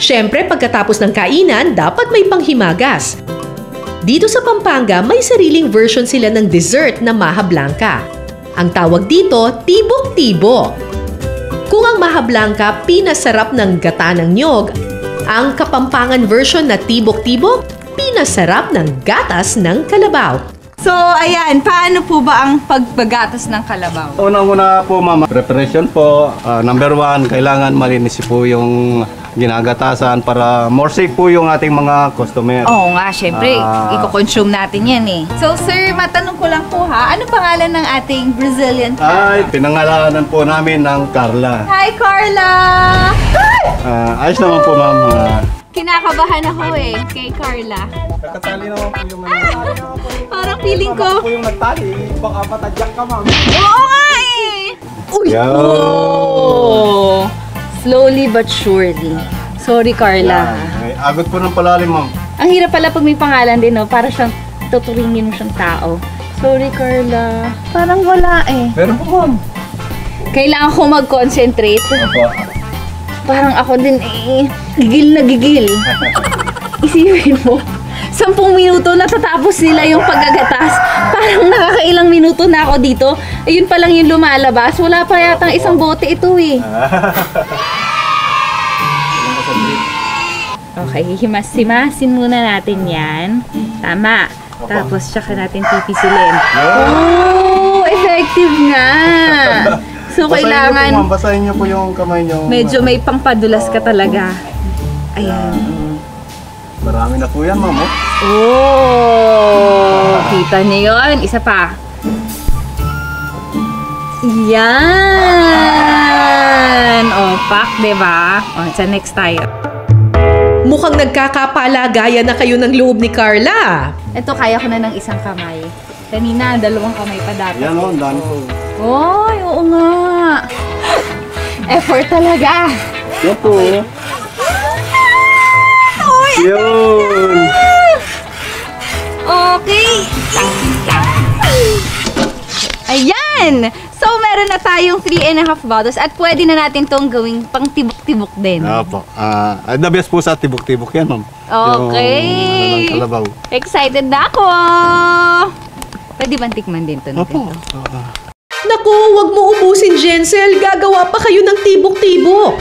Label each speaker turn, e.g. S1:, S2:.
S1: Siyempre, pagkatapos ng kainan, dapat may panghimagas. Dito sa Pampanga, may sariling version sila ng dessert na maha blanca. Ang tawag dito, tibok-tibok. Kung ang maha blanca, pinasarap ng gata ng niyog, ang Kapampangan version na tibok-tibok, pinasarap ng gatas ng kalabaw.
S2: So, ayan, paano po ba ang pagbagatas ng kalabaw?
S3: Unang-una po, ma'am, preparation po. Number 1, kailangan malinis po yung ginagatasan para more safe po yung ating mga customer.
S2: Oo nga, syempre, i-consume natin yan eh. So, sir, matanong ko lang po ha, ano pangalan ng ating Brazilian Carla?
S3: Ay, pinangalanan po namin ng Carla.
S2: Hi, Carla!
S3: Ayos naman po, ma'am.
S2: Kinakabahan ako eh, kay Carla.
S3: Kakatali naman po yung
S2: Parang feeling ko.
S3: po yung nagtali, baka matadyak ka, ma'am.
S2: Oo nga eh! Uy!
S3: Yo!
S2: Oh! Slowly but surely. Sorry, Carla.
S3: Ay, agot po ng palalim, ma'am.
S2: Ang hirap pala pag may pangalan din, no? Para siyang tuturingin mo siyang tao. Sorry, Carla. Parang wala eh.
S3: Pero po, ma'am.
S2: Kailangan ko mag-concentrate.
S3: Opo.
S2: Parang ako din eh, gigil na gigil. Isipin mo, 10 minuto natatapos nila yung paggagatas. Parang nakakailang minuto na ako dito. Ayun pa lang yung lumalabas. Wala pa yatang isang bote ito eh. Okay, himas-himasin muna natin yan. Tama. Tapos tsaka natin pipisilin. Oh, effective nga. So, kailangan...
S3: Basahin niyo po yung kamay niyo.
S2: Medyo may pangpadulas ka talaga. Ayan.
S3: Marami na po yan, ma'am.
S2: Oh! Kita niyo yun. Isa pa. Yan! O, pak, diba? O, sa next tayo.
S1: Mukhang nagkakapalagayan na kayo ng loob ni Carla.
S2: Ito, kaya ko na ng isang kamay. Kanina, 2 kamay pa dapat.
S3: Yan o, dami po.
S2: Oy, oo nga. Effort talaga.
S3: Yan po. Yun.
S2: Okay. Ayan. So, meron na tayong 3.5 bottles at pwede na natin tong gawing pang tibok-tibok din.
S3: Opo. The best po sa tibok-tibok yan, ma'am.
S2: Okay.
S3: Yung kalabaw.
S2: Excited na ako. Pwede bang tikman din to?
S3: Opo.
S1: Naku, wag mo ubusin, Jensel. Gagawa pa kayo ng tibok-tibok.